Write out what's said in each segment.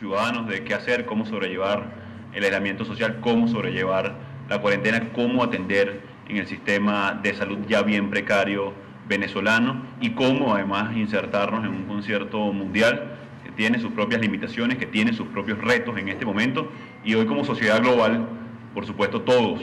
ciudadanos de qué hacer, cómo sobrellevar el aislamiento social, cómo sobrellevar la cuarentena, cómo atender en el sistema de salud ya bien precario venezolano y cómo además insertarnos en un concierto mundial que tiene sus propias limitaciones, que tiene sus propios retos en este momento, y hoy como sociedad global, por supuesto todos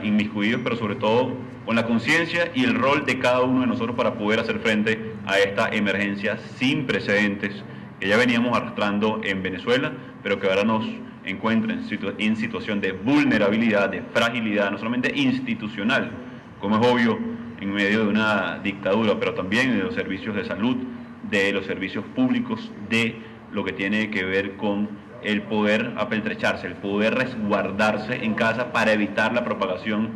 inmiscuidos, pero sobre todo con la conciencia y el rol de cada uno de nosotros para poder hacer frente a esta emergencia sin precedentes que ya veníamos arrastrando en Venezuela, pero que ahora nos encuentra en situación de vulnerabilidad, de fragilidad, no solamente institucional, como es obvio en medio de una dictadura, pero también de los servicios de salud, de los servicios públicos, de lo que tiene que ver con el poder apeltrecharse, el poder resguardarse en casa para evitar la propagación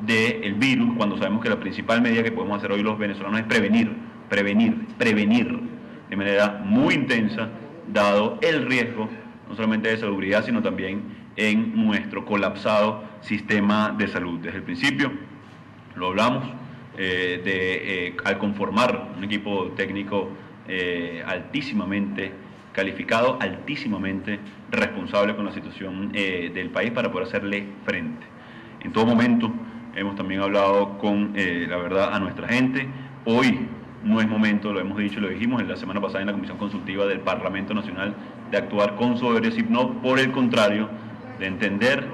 del virus, cuando sabemos que la principal medida que podemos hacer hoy los venezolanos es prevenir de manera muy intensa, dado el riesgo no solamente de seguridad, sino también en nuestro colapsado sistema de salud. Desde el principio lo hablamos, al conformar un equipo técnico altísimamente calificado, altísimamente responsable con la situación del país para poder hacerle frente. En todo momento hemos también hablado con, la verdad, a nuestra gente. Hoy no es momento, lo hemos dicho y lo dijimos en la semana pasada en la Comisión Consultiva del Parlamento Nacional, de actuar con soberbia, sino por el contrario, de entender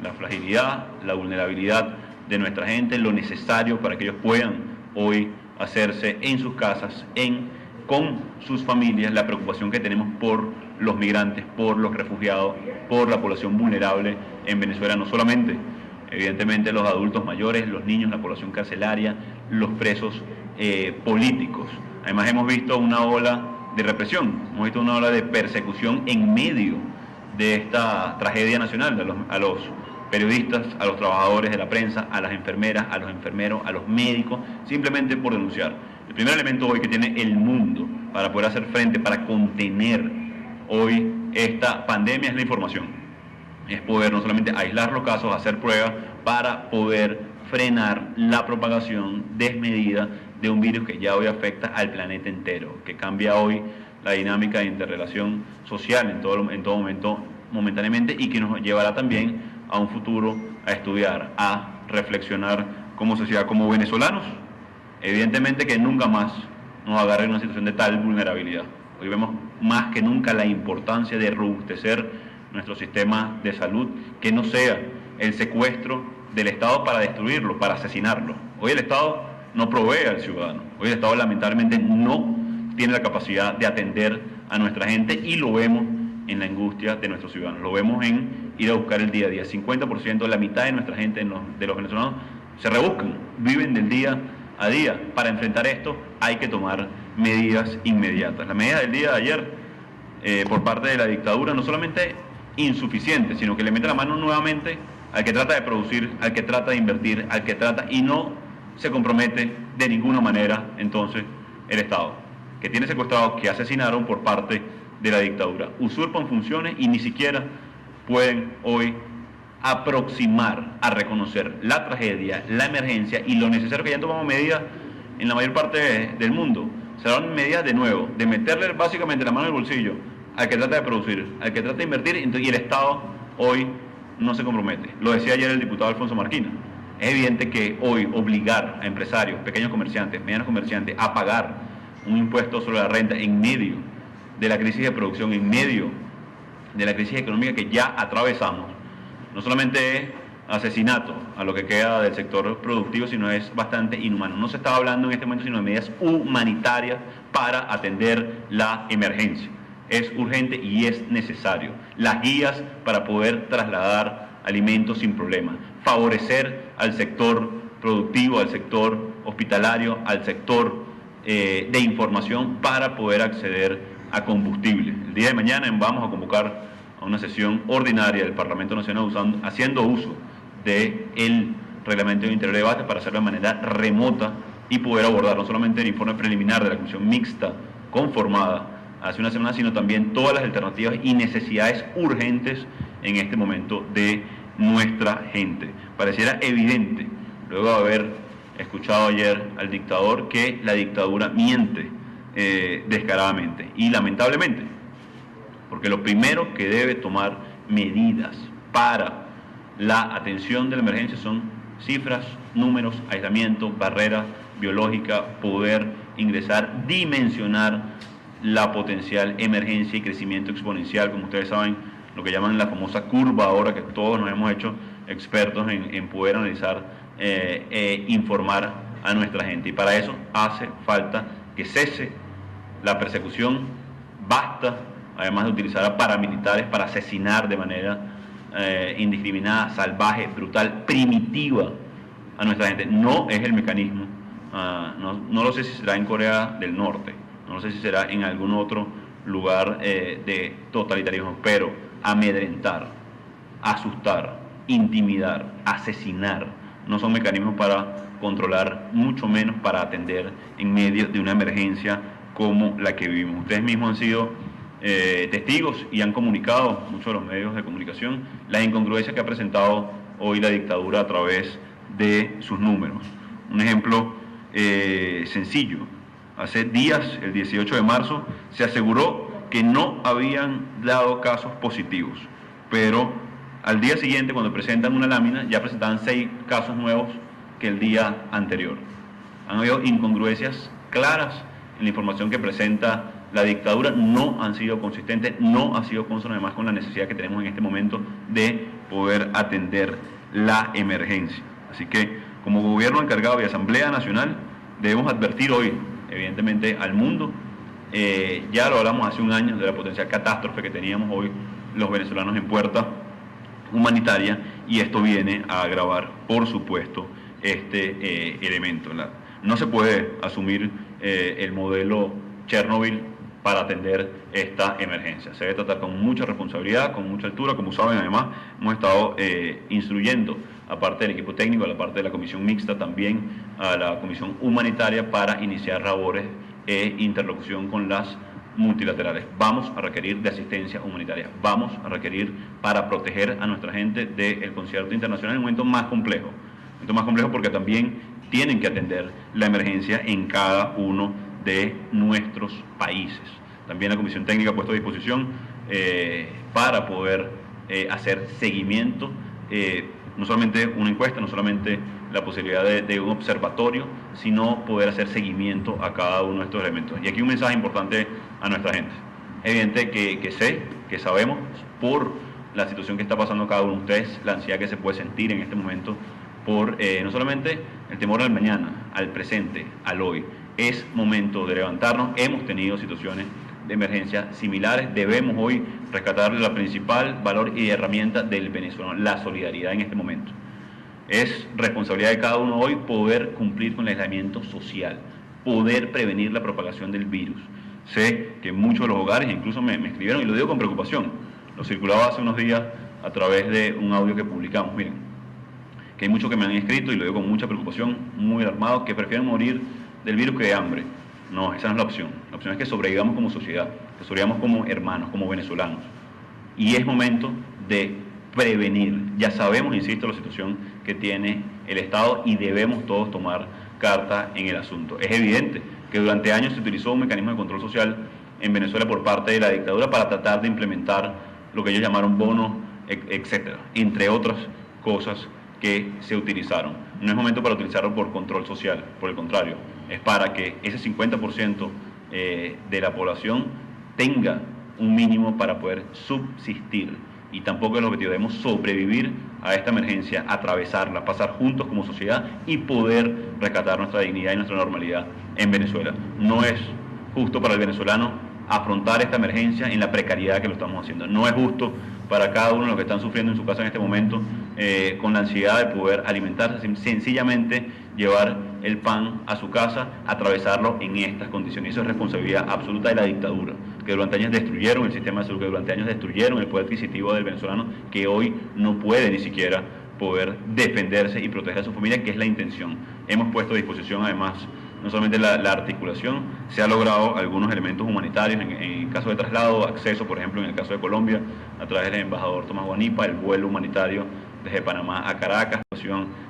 la fragilidad, la vulnerabilidad de nuestra gente, lo necesario para que ellos puedan hoy hacerse en sus casas, con sus familias, la preocupación que tenemos por los migrantes, por los refugiados, por la población vulnerable en Venezuela, no solamente evidentemente los adultos mayores, los niños, la población carcelaria, los presos políticos. Además hemos visto una ola de represión, hemos visto una ola de persecución en medio de esta tragedia nacional, a los periodistas, a los trabajadores de la prensa, a las enfermeras, a los enfermeros, a los médicos, simplemente por denunciar. El primer elemento hoy que tiene el mundo para poder hacer frente, para contener hoy esta pandemia es la información. Es poder no solamente aislar los casos, hacer pruebas para poder frenar la propagación desmedida de un virus que ya hoy afecta al planeta entero, que cambia hoy la dinámica de interrelación social en todo momento, momentáneamente, y que nos llevará también a un futuro a estudiar, a reflexionar como sociedad, como venezolanos, evidentemente que nunca más nos agarre en una situación de tal vulnerabilidad. Hoy vemos más que nunca la importancia de robustecer nuestro sistema de salud, que no sea el secuestro del Estado para destruirlo, para asesinarlo. Hoy el Estado no provee al ciudadano, hoy el Estado lamentablemente no tiene la capacidad de atender a nuestra gente, y lo vemos en la angustia de nuestros ciudadanos, lo vemos en ir a buscar el día a día. 50%, la mitad de nuestra gente, de los venezolanos, se rebuscan, viven del día a día. Para enfrentar esto hay que tomar medidas inmediatas. La medida del día de ayer por parte de la dictadura no solamente insuficiente, sino que le mete la mano nuevamente al que trata de producir, al que trata de invertir, al que trata, y no se compromete de ninguna manera entonces el Estado, que tiene secuestrados, que asesinaron por parte de la dictadura, usurpan funciones y ni siquiera pueden hoy aproximar a reconocer la tragedia, la emergencia y lo necesario, que ya tomamos medidas en la mayor parte del mundo. Serán medidas de nuevo, de meterle básicamente la mano en el bolsillo al que trata de producir, al que trata de invertir, y el Estado hoy no se compromete. Lo decía ayer el diputado Alfonso Marquina. Es evidente que hoy obligar a empresarios, pequeños comerciantes, medianos comerciantes, a pagar un impuesto sobre la renta en medio de la crisis de producción, en medio de la crisis económica que ya atravesamos, no solamente es asesinato a lo que queda del sector productivo, sino es bastante inhumano. No se estaba hablando en este momento sino de medidas humanitarias para atender la emergencia. Es urgente y es necesario. Las guías para poder trasladar alimentos sin problema, favorecer al sector productivo, al sector hospitalario, al sector de información para poder acceder a combustible. El día de mañana vamos a convocar a una sesión ordinaria del Parlamento Nacional haciendo uso del Reglamento de Interior de Debate para hacerlo de manera remota y poder abordar no solamente el informe preliminar de la Comisión Mixta conformada hace una semana, sino también todas las alternativas y necesidades urgentes en este momento de nuestra gente. Pareciera evidente, luego de haber escuchado ayer al dictador, que la dictadura miente descaradamente, y lamentablemente porque lo primero que debe tomar medidas para la atención de la emergencia son cifras, números, aislamiento, barrera biológica, poder ingresar, dimensionar la potencial emergencia y crecimiento exponencial, como ustedes saben, lo que llaman la famosa curva ahora, que todos nos hemos hecho expertos en poder analizar, informar a nuestra gente. Y para eso hace falta que cese la persecución, basta además de utilizar a paramilitares para asesinar de manera indiscriminada, salvaje, brutal, primitiva a nuestra gente. No es el mecanismo, no lo sé si será en Corea del Norte, no lo sé si será en algún otro lugar de totalitarismo, pero amedrentar, asustar, intimidar, asesinar, no son mecanismos para controlar, mucho menos para atender en medio de una emergencia como la que vivimos. Ustedes mismos han sido testigos y han comunicado, muchos de los medios de comunicación, las incongruencias que ha presentado hoy la dictadura a través de sus números. Un ejemplo sencillo: hace días, el 18 de marzo, se aseguró que no habían dado casos positivos, pero al día siguiente, cuando presentan una lámina, ya presentaban 6 casos nuevos que el día anterior. Han habido incongruencias claras en la información que presenta la dictadura, no han sido consistentes, no ha sido consono además con la necesidad que tenemos en este momento de poder atender la emergencia. Así que, como gobierno encargado y Asamblea Nacional, debemos advertir hoy, evidentemente, al mundo. Ya lo hablamos hace un año de la potencial catástrofe que teníamos hoy los venezolanos en puerta humanitaria, y esto viene a agravar, por supuesto, este elemento. No se puede asumir el modelo Chernobyl para atender esta emergencia. Se debe tratar con mucha responsabilidad, con mucha altura. Como saben, además, hemos estado instruyendo, aparte del equipo técnico, a la parte de la comisión mixta, también a la comisión humanitaria, para iniciar labores e interlocución con las multilaterales. Vamos a requerir de asistencia humanitaria, vamos a requerir para proteger a nuestra gente del concierto internacional en un momento más complejo. Porque también tienen que atender la emergencia en cada uno de nuestros países. También la Comisión Técnica ha puesto a disposición para poder hacer seguimiento, no solamente una encuesta, no solamente la posibilidad de un observatorio, sino poder hacer seguimiento a cada uno de estos elementos. Y aquí un mensaje importante a nuestra gente. Es evidente que sabemos por la situación que está pasando cada uno de ustedes, la ansiedad que se puede sentir en este momento por no solamente el temor al mañana, al presente, al hoy. Es momento de levantarnos. Hemos tenido situaciones de emergencia similares. Debemos hoy rescatar la principal valor y herramienta del venezolano, la solidaridad en este momento. Es responsabilidad de cada uno hoy poder cumplir con el aislamiento social, poder prevenir la propagación del virus. Sé que muchos de los hogares incluso me escribieron, y lo digo con preocupación, lo circulaba hace unos días a través de un audio que publicamos. Miren, que hay muchos que me han escrito, y lo digo con mucha preocupación, muy alarmados, que prefieren morir del virus que de hambre. No, esa no es la opción. La opción es que sobrevivamos como sociedad, que sobrevivamos como hermanos, como venezolanos. Y es momento de prevenir. Ya sabemos, insisto, la situación que tiene el Estado, y debemos todos tomar carta en el asunto. Es evidente que durante años se utilizó un mecanismo de control social en Venezuela por parte de la dictadura para tratar de implementar lo que ellos llamaron bonos, etcétera, entre otras cosas que se utilizaron. No es momento para utilizarlo por control social, por el contrario, es para que ese 50% de la población tenga un mínimo para poder subsistir. Y tampoco es el objetivo. Debemos sobrevivir a esta emergencia, atravesarla, pasar juntos como sociedad y poder rescatar nuestra dignidad y nuestra normalidad en Venezuela. No es justo para el venezolano afrontar esta emergencia en la precariedad que lo estamos haciendo. No es justo para cada uno de los que están sufriendo en su casa en este momento, con la ansiedad de poder alimentarse, sencillamente llevar el pan a su casa, atravesarlo en estas condiciones. Eso es responsabilidad absoluta de la dictadura, que durante años destruyeron el sistema de salud, que durante años destruyeron el poder adquisitivo del venezolano, que hoy no puede ni siquiera poder defenderse y proteger a su familia, que es la intención. Hemos puesto a disposición, además, no solamente la articulación, se ha logrado algunos elementos humanitarios en caso de traslado, acceso, por ejemplo, en el caso de Colombia, a través del embajador Tomás Guanipa, el vuelo humanitario desde Panamá a Caracas,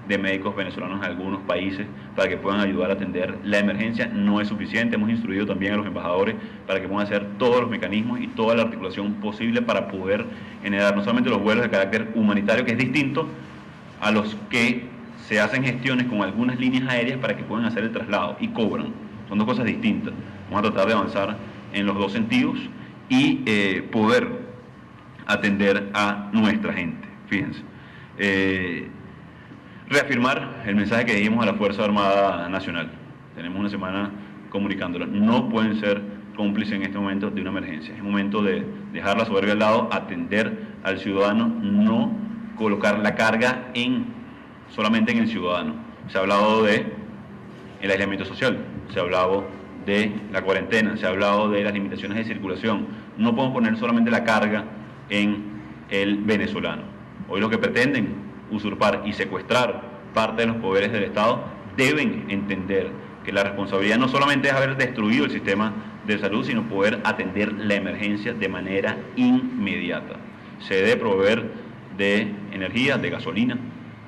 de médicos venezolanos en algunos países para que puedan ayudar a atender la emergencia. No es suficiente, hemos instruido también a los embajadores para que puedan hacer todos los mecanismos y toda la articulación posible para poder generar no solamente los vuelos de carácter humanitario, que es distinto a los que se hacen gestiones con algunas líneas aéreas para que puedan hacer el traslado y cobran. Son dos cosas distintas. Vamos a tratar de avanzar en los dos sentidos y poder atender a nuestra gente. Fíjense. Reafirmar el mensaje que dimos a la Fuerza Armada Nacional. Tenemos una semana comunicándolo. No pueden ser cómplices en este momento de una emergencia. Es momento de dejar la soberbia al lado, atender al ciudadano, no colocar la carga solamente en el ciudadano. Se ha hablado de el aislamiento social, se ha hablado de la cuarentena, se ha hablado de las limitaciones de circulación. No podemos poner solamente la carga en el venezolano. Hoy lo que pretenden usurpar y secuestrar parte de los poderes del Estado deben entender que la responsabilidad no solamente es haber destruido el sistema de salud, sino poder atender la emergencia de manera inmediata. Se debe proveer de energía, de gasolina,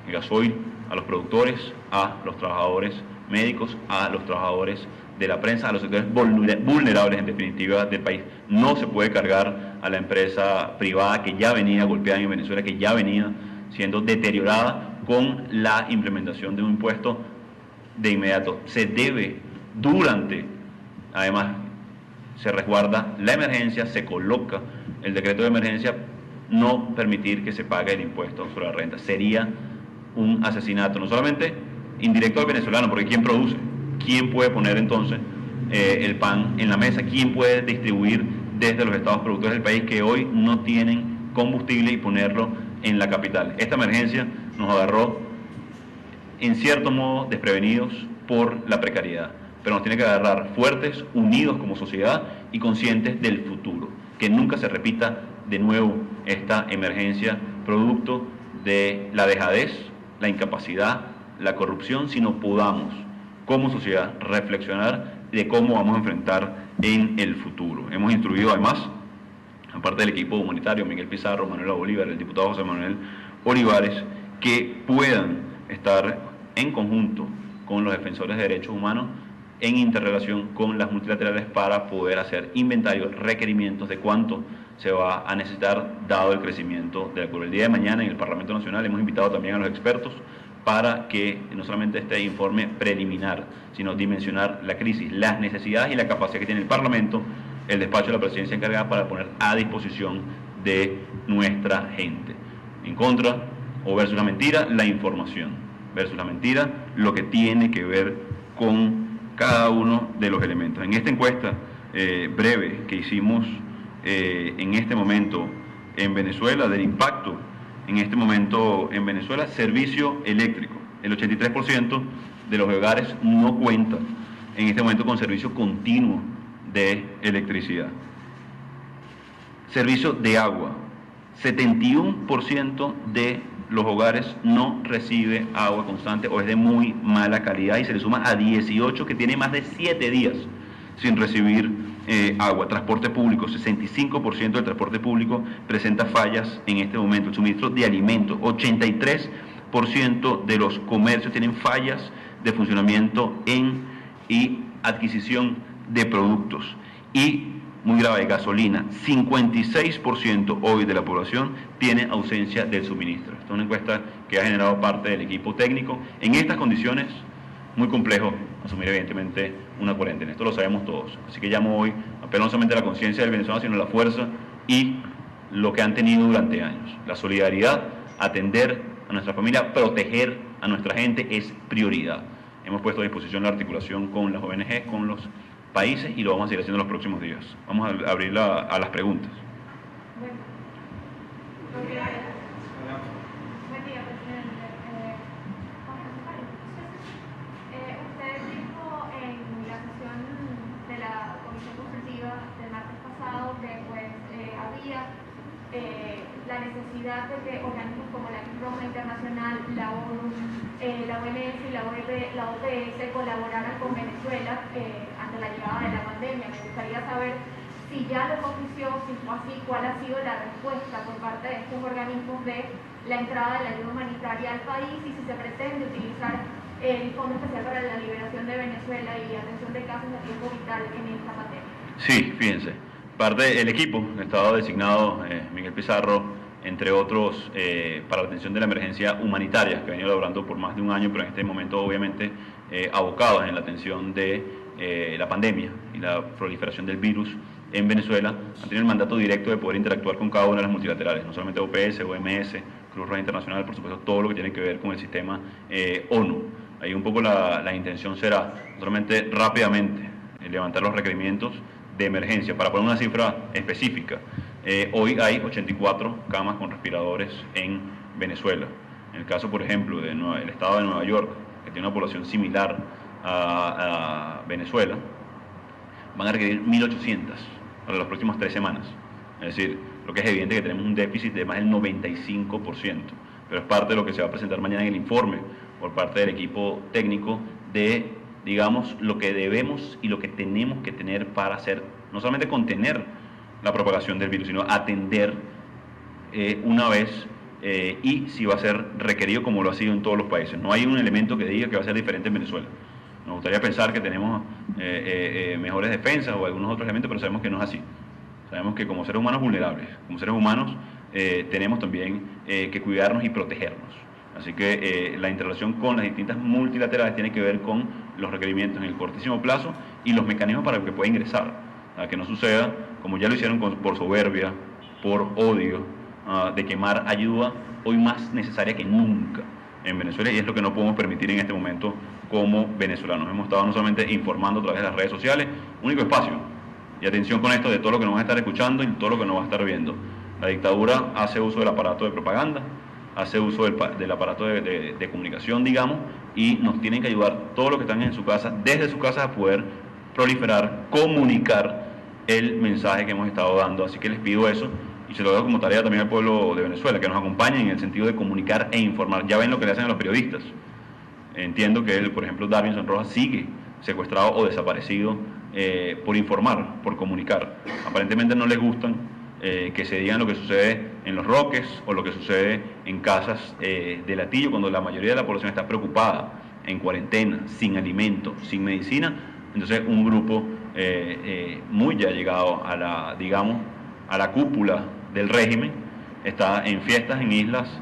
de gasoil a los productores, a los trabajadores médicos, a los trabajadores de la prensa, a los sectores vulnerables en definitiva del país. No se puede cargar a la empresa privada que ya venía golpeada en Venezuela, que ya venía siendo deteriorada con la implementación de un impuesto de inmediato. Se debe, además, se resguarda la emergencia, se coloca el decreto de emergencia, no permitir que se pague el impuesto sobre la renta. Sería un asesinato, no solamente indirecto al venezolano, porque ¿quién produce? ¿Quién puede poner entonces el pan en la mesa? ¿Quién puede distribuir desde los estados productores del país que hoy no tienen combustible y ponerlo en la capital? Esta emergencia nos agarró en cierto modo desprevenidos por la precariedad, pero nos tiene que agarrar fuertes, unidos como sociedad y conscientes del futuro, que nunca se repita de nuevo esta emergencia producto de la dejadez, la incapacidad, la corrupción, sino podamos como sociedad reflexionar de cómo vamos a enfrentar en el futuro. Hemos instruido además, aparte del equipo humanitario, Miguel Pizarro, Manuela Bolívar, el diputado José Manuel Olivares, que puedan estar en conjunto con los defensores de derechos humanos en interrelación con las multilaterales para poder hacer inventarios, requerimientos de cuánto se va a necesitar dado el crecimiento de la curva. El día de mañana en el Parlamento Nacional hemos invitado también a los expertos para que no solamente este informe preliminar, sino dimensionar la crisis, las necesidades y la capacidad que tiene el Parlamento, el despacho de la presidencia encargada para poner a disposición de nuestra gente. En contra o versus la mentira, la información. Versus la mentira, lo que tiene que ver con cada uno de los elementos. En esta encuesta breve que hicimos en este momento en Venezuela, del impacto en este momento en Venezuela, servicio eléctrico. El 83% de los hogares no cuentan en este momento con servicio continuo de electricidad. Servicio de agua. 71% de los hogares no recibe agua constante o es de muy mala calidad, y se le suma a 18 que tiene más de 7 días sin recibir agua. Transporte público, 65% del transporte público presenta fallas en este momento. El suministro de alimentos, 83% de los comercios tienen fallas de funcionamiento y adquisición de productos. Y, muy grave, gasolina, 56% hoy de la población tiene ausencia del suministro. Esta es una encuesta que ha generado parte del equipo técnico. En estas condiciones, muy complejo asumir evidentemente una cuarentena. Esto lo sabemos todos. Así que llamo hoy, apelo no solamente a la conciencia del venezolano, sino a la fuerza y lo que han tenido durante años. La solidaridad, atender a nuestra familia, proteger a nuestra gente es prioridad. Hemos puesto a disposición la articulación con las ONG, con los países, y lo vamos a seguir haciendo en los próximos días. Vamos a abrir a las preguntas. Buen día, presidente. Usted dijo en la sesión de la Comisión Consultiva del martes pasado que había la necesidad de que organismos como la Cruz Roja Internacional, la ONU, la OMS y la OPS colaboraran con Venezuela ante la llegada de la pandemia. Me gustaría saber si ya lo conoció, si fue así, cuál ha sido la respuesta por parte de estos organismos de la entrada de la ayuda humanitaria al país y si se pretende utilizar el Fondo Especial para la Liberación de Venezuela y atención de casos de riesgo vital en esta materia. Sí, fíjense, parte del equipo estaba designado Miguel Pizarro, entre otros, para la atención de la emergencia humanitaria, que ha venido elaborando por más de un año, pero en este momento obviamente abocados en la atención de la pandemia y la proliferación del virus en Venezuela, han tenido el mandato directo de poder interactuar con cada una de las multilaterales, no solamente OPS, OMS, Cruz Roja Internacional, por supuesto todo lo que tiene que ver con el sistema ONU. Ahí un poco la intención será no solamente rápidamente levantar los requerimientos de emergencia, para poner una cifra específica. Hoy hay 84 camas con respiradores en Venezuela. En el caso, por ejemplo, del estado de Nueva York, que tiene una población similar a Venezuela, van a requerir 1.800 para las próximas 3 semanas. Es decir, lo que es evidente que tenemos un déficit de más del 95%, pero es parte de lo que se va a presentar mañana en el informe por parte del equipo técnico de, digamos, lo que debemos y lo que tenemos que tener para hacer, no solamente contener la propagación del virus, sino atender una vez y si va a ser requerido como lo ha sido en todos los países. No hay un elemento que diga que va a ser diferente en Venezuela. Nos gustaría pensar que tenemos mejores defensas o algunos otros elementos, pero sabemos que no es así. Sabemos que como seres humanos vulnerables, como seres humanos, tenemos también que cuidarnos y protegernos. Así que la interrelación con las distintas multilaterales tiene que ver con los requerimientos en el cortísimo plazo y los mecanismos para que pueda ingresar. A que no suceda, como ya lo hicieron por soberbia, por odio, de quemar ayuda hoy más necesaria que nunca en Venezuela, y es lo que no podemos permitir en este momento como venezolanos. Hemos estado no solamente informando a través de las redes sociales, único espacio, y atención con esto de todo lo que nos va a estar escuchando y todo lo que nos va a estar viendo. La dictadura hace uso del aparato de propaganda, hace uso del aparato de comunicación, digamos, y nos tienen que ayudar todos los que están en su casa, desde su casa, a poder proliferar, comunicar el mensaje que hemos estado dando. Así que les pido eso y se lo doy como tarea también al pueblo de Venezuela, que nos acompañen en el sentido de comunicar e informar. Ya ven lo que le hacen a los periodistas. Entiendo que él, por ejemplo, Davinson Rojas sigue secuestrado o desaparecido por informar, por comunicar. Aparentemente no les gustan que se digan lo que sucede en Los Roques o lo que sucede en casas de Latillo, cuando la mayoría de la población está preocupada, en cuarentena, sin alimento, sin medicina. Entonces un grupo muy ya llegado a la, digamos, a la cúpula del régimen, está en fiestas en islas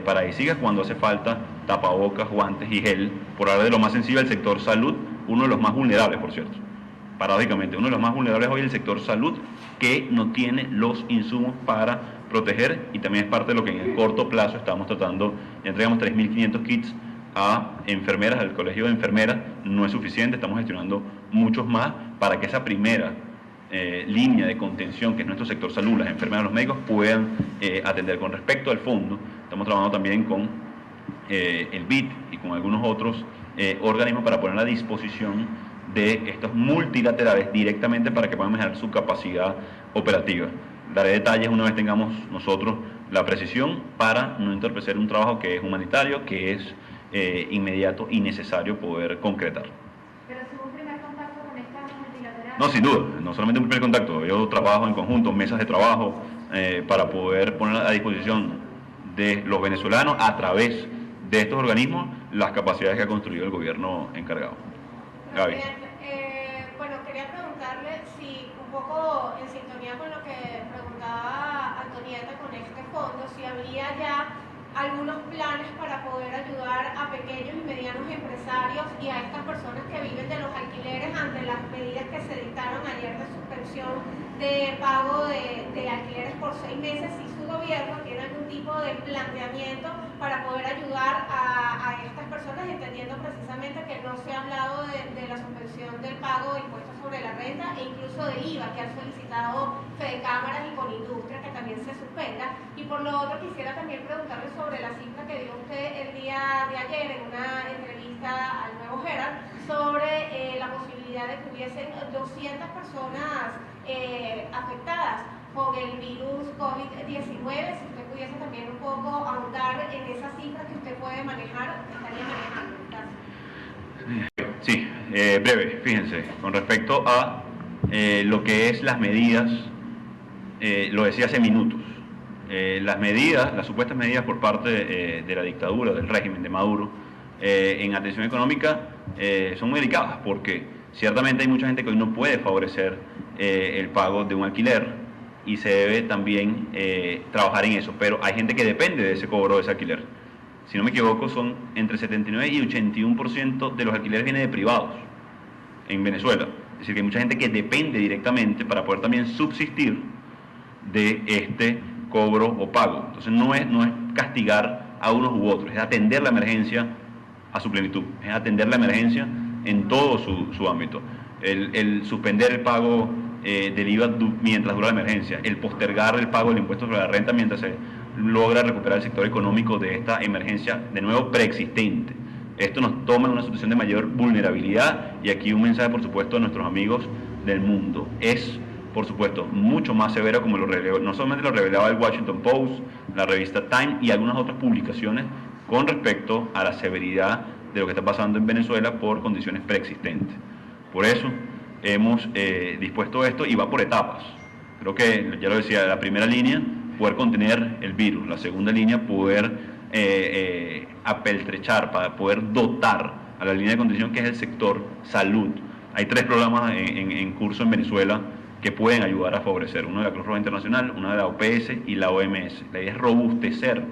paradisíacas cuando hace falta tapabocas, guantes y gel, por hablar de lo más sensible del sector salud, uno de los más vulnerables, por cierto. Paradójicamente, uno de los más vulnerables hoy es el sector salud, que no tiene los insumos para proteger, y también es parte de lo que en el corto plazo estamos tratando. Ya entregamos 3.500 kits a enfermeras, al colegio de enfermeras, no es suficiente, estamos gestionando muchos más para que esa primera línea de contención, que es nuestro sector salud, las enfermeras, los médicos, puedan atender. Con respecto al fondo, estamos trabajando también con el BID y con algunos otros organismos para poner a disposición de estos multilaterales directamente para que puedan mejorar su capacidad operativa. Daré detalles una vez tengamos nosotros la precisión para no entorpecer un trabajo que es humanitario, que es inmediato y necesario poder concretar. Pero si hubo un primer contacto con estas multilaterales. No, sin duda, no solamente un primer contacto, yo trabajo en conjunto, mesas de trabajo para poder poner a disposición de los venezolanos a través de estos organismos las capacidades que ha construido el gobierno encargado. Gaby. Bueno, quería preguntarle si un poco en sintonía con lo que preguntaba Antonieta con este fondo, si había ya algunos planes para poder ayudar a pequeños y medianos empresarios y a estas personas que viven de los alquileres ante las medidas que se dictaron ayer de suspensión de pago de alquileres por 6 meses, si su gobierno tiene algún tipo de planteamiento para poder ayudar a estas personas, entendiendo precisamente que no se ha hablado de la suspensión del pago de impuestos sobre la renta e incluso del IVA que han solicitado Fedecámaras y Conindustria que también se suspenda. Y por lo otro quisiera también preguntarle sobre la cifra que dio usted el día de ayer en una entrevista al Nuevo Herald sobre la posibilidad de que hubiesen 200 personas afectadas con el virus COVID-19. Si usted pudiese también un poco ahondar en esas cifras que usted puede manejar, estaría manejando. Sí, breve, fíjense, con respecto a lo que es las medidas, lo decía hace minutos, las supuestas medidas por parte de la dictadura, del régimen de Maduro, en atención económica son muy delicadas, porque ciertamente hay mucha gente que hoy no puede favorecer el pago de un alquiler y se debe también trabajar en eso, pero hay gente que depende de ese cobro de ese alquiler. Si no me equivoco, son entre 79 y 81% de los alquileres vienen de privados en Venezuela. Es decir, que hay mucha gente que depende directamente para poder también subsistir de este cobro o pago. Entonces no es castigar a unos u otros, es atender la emergencia a su plenitud, es atender la emergencia en todo su ámbito. El suspender el pago del IVA mientras dura la emergencia, el postergar el pago del impuesto sobre la renta mientras se logra recuperar el sector económico de esta emergencia, de nuevo, preexistente. Esto nos toma en una situación de mayor vulnerabilidad, y aquí un mensaje, por supuesto, a nuestros amigos del mundo. Es, por supuesto, mucho más severo, como lo reveló, no solamente lo revelaba el Washington Post, la revista Time y algunas otras publicaciones con respecto a la severidad de lo que está pasando en Venezuela por condiciones preexistentes. Por eso hemos dispuesto esto, y va por etapas. Creo que, ya lo decía, la primera línea, poder contener el virus; la segunda línea, poder apeltrechar, para poder dotar a la línea de contención, que es el sector salud. Hay 3 programas en curso en Venezuela que pueden ayudar a favorecer: uno de la Cruz Roja Internacional, uno de la OPS y la OMS. La idea es robustecer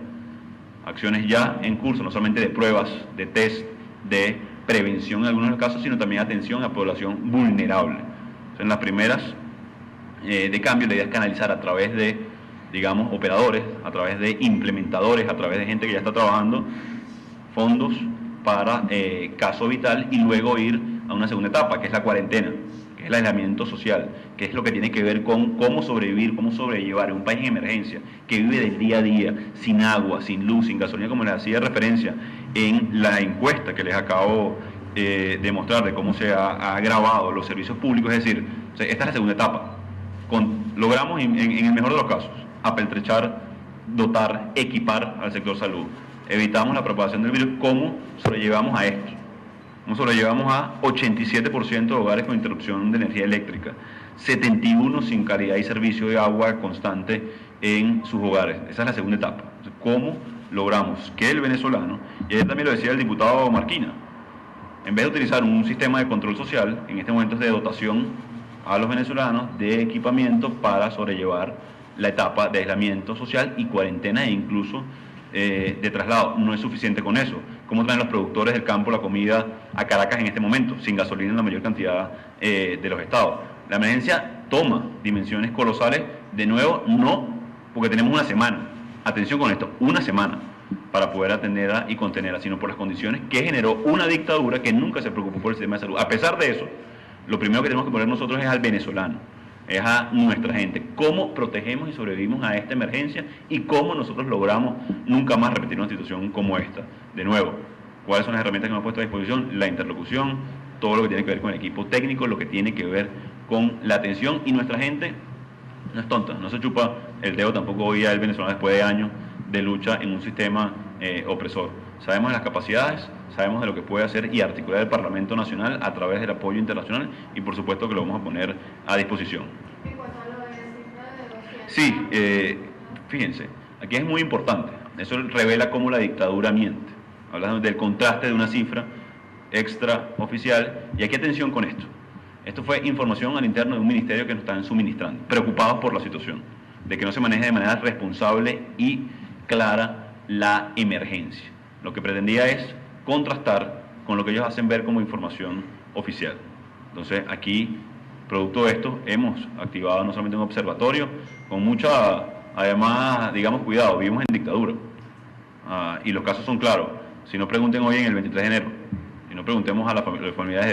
acciones ya en curso, no solamente de pruebas, de test, de prevención en algunos casos, sino también atención a población vulnerable. Entonces, en las primeras de cambio, la idea es canalizar a través de, digamos, operadores, a través de implementadores, a través de gente que ya está trabajando, fondos para caso vital, y luego ir a una segunda etapa, que es la cuarentena, que es el aislamiento social, que es lo que tiene que ver con cómo sobrevivir, cómo sobrellevar en un país en emergencia, que vive del día a día, sin agua, sin luz, sin gasolina, como les hacía referencia en la encuesta que les acabo de mostrar, de cómo se ha agravado los servicios públicos. Es decir, esta es la segunda etapa. Logramos, en el mejor de los casos, apeltrechar, dotar, equipar al sector salud. Evitamos la propagación del virus. ¿Cómo sobrellevamos a esto? ¿Cómo sobrellevamos a 87% de hogares con interrupción de energía eléctrica? 71 sin calidad y servicio de agua constante en sus hogares. Esa es la segunda etapa. ¿Cómo logramos que el venezolano, y ayer también lo decía el diputado Marquina, en vez de utilizar un sistema de control social, en este momento es de dotación a los venezolanos de equipamiento para sobrellevar la etapa de aislamiento social y cuarentena, e incluso de traslado? No es suficiente con eso. ¿Cómo traen los productores del campo la comida a Caracas en este momento, sin gasolina en la mayor cantidad de los estados? La emergencia toma dimensiones colosales, de nuevo, no porque tenemos una semana, atención con esto, una semana para poder atenderla y contenerla, sino por las condiciones que generó una dictadura que nunca se preocupó por el sistema de salud. A pesar de eso, lo primero que tenemos que poner nosotros es al venezolano, es a nuestra gente. ¿Cómo protegemos y sobrevivimos a esta emergencia, y cómo nosotros logramos nunca más repetir una situación como esta? De nuevo, ¿cuáles son las herramientas que hemos puesto a disposición? La interlocución, todo lo que tiene que ver con el equipo técnico, lo que tiene que ver con la atención, y nuestra gente no es tonta, no se chupa el dedo tampoco hoy el venezolano después de años de lucha en un sistema opresor. Sabemos de las capacidades, sabemos de lo que puede hacer y articular el Parlamento Nacional a través del apoyo internacional, y por supuesto que lo vamos a poner a disposición. En cuanto a lo de la cifra de 200... Sí, fíjense, aquí es muy importante, eso revela cómo la dictadura miente. Hablamos del contraste de una cifra extraoficial, y aquí atención con esto. Esto fue información al interno de un ministerio que nos están suministrando, preocupados por la situación, de que no se maneje de manera responsable y clara la emergencia. Lo que pretendía es contrastar con lo que ellos hacen ver como información oficial. Entonces, aquí, producto de esto, hemos activado no solamente un observatorio, con mucha, además, digamos, cuidado, vivimos en dictadura, y los casos son claros. Si no, pregunten hoy en el 23 de enero, si no, preguntemos a las familiares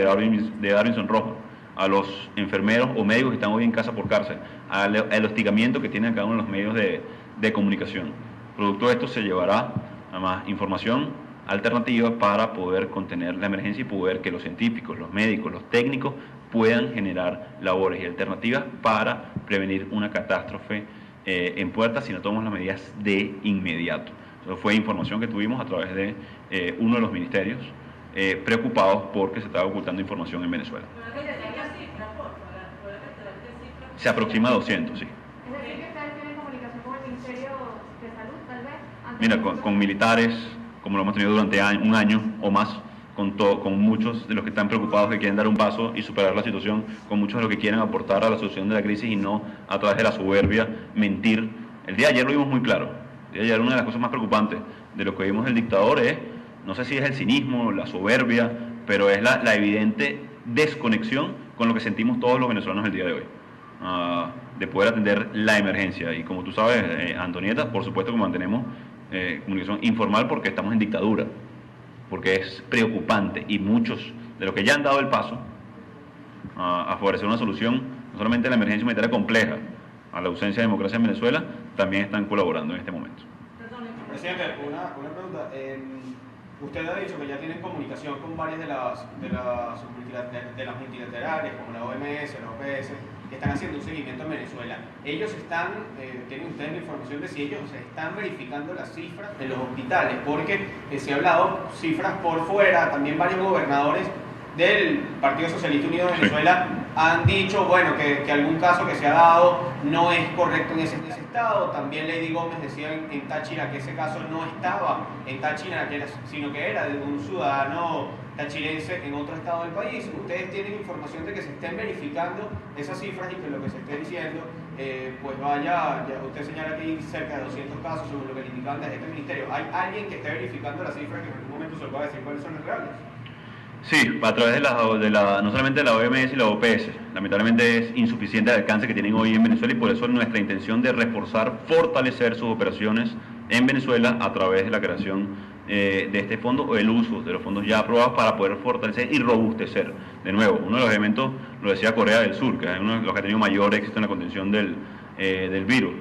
de Darwinson Rojo, a los enfermeros o médicos que están hoy en casa por cárcel, al hostigamiento que tienen cada uno de los medios de comunicación. Producto de esto se llevará además información alternativa para poder contener la emergencia y poder que los científicos, los médicos, los técnicos puedan generar labores y alternativas para prevenir una catástrofe en puerta si no tomamos las medidas de inmediato. Eso fue información que tuvimos a través de uno de los ministerios preocupados porque se estaba ocultando información en Venezuela. Se aproxima a 200, sí. Es decir, que ustedes tienen comunicación con el Ministerio de Salud, tal vez. Mira, con militares, como lo hemos tenido durante un año o más, con muchos de los que están preocupados, que quieren dar un paso y superar la situación, con muchos de los que quieren aportar a la solución de la crisis y no a través de la soberbia, mentir. El día de ayer lo vimos muy claro. El día de ayer una de las cosas más preocupantes de lo que vimos del dictador es, no sé si es el cinismo, la soberbia, pero es la evidente desconexión con lo que sentimos todos los venezolanos el día de hoy. De poder atender la emergencia. Y como tú sabes, Antonieta, por supuesto que mantenemos comunicación informal porque estamos en dictadura, porque es preocupante y muchos de los que ya han dado el paso a favorecer una solución, no solamente a la emergencia humanitaria compleja, a la ausencia de democracia en Venezuela, también están colaborando en este momento. Presidente, una pregunta. Usted ha dicho que ya tienen comunicación con varias de las multilaterales, como la OMS, la OPS, que están haciendo un seguimiento en Venezuela. Ellos tienen ustedes la información de si ellos están verificando las cifras en los hospitales, porque se ha hablado cifras por fuera, también varios gobernadores del Partido Socialista Unido de Venezuela han dicho, bueno, que algún caso que se ha dado no es correcto en ese estado. También Lady Gómez decía en Táchira que ese caso no estaba en Táchira, sino que era de un ciudadano tachirense en otro estado del país. ¿Ustedes tienen información de que se estén verificando esas cifras y que lo que se esté diciendo, pues vaya, ya usted señala que hay cerca de 200 casos según lo que le indicaban desde este ministerio? ¿Hay alguien que esté verificando las cifras que en algún momento se pueda decir cuáles son las reales? Sí, a través no solamente de la OMS y la OPS. Lamentablemente es insuficiente el alcance que tienen hoy en Venezuela y por eso es nuestra intención de reforzar, fortalecer sus operaciones en Venezuela a través de la creación de este fondo o el uso de los fondos ya aprobados para poder fortalecer y robustecer. De nuevo, uno de los elementos, lo decía Corea del Sur, que es uno de los que ha tenido mayor éxito en la contención del virus.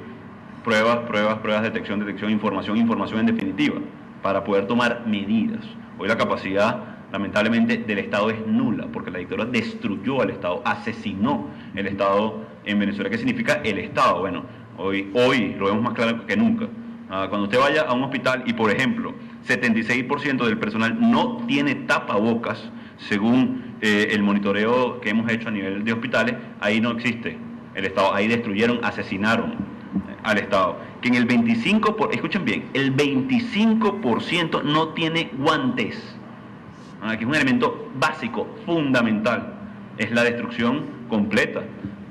Pruebas, detección, información en definitiva, para poder tomar medidas. Hoy la capacidad, lamentablemente, del Estado es nula, porque la dictadura destruyó al Estado, asesinó el Estado en Venezuela. ¿Qué significa el Estado? Bueno, hoy lo vemos más claro que nunca. Cuando usted vaya a un hospital y, por ejemplo, 76% del personal no tiene tapabocas, según el monitoreo que hemos hecho a nivel de hospitales, ahí no existe el Estado, ahí destruyeron, asesinaron al Estado. Que en el 25%, escuchen bien, el 25% no tiene guantes. Que es un elemento básico, fundamental, es la destrucción completa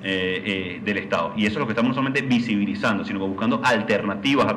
del Estado. Y eso es lo que estamos no solamente visibilizando, sino buscando alternativas a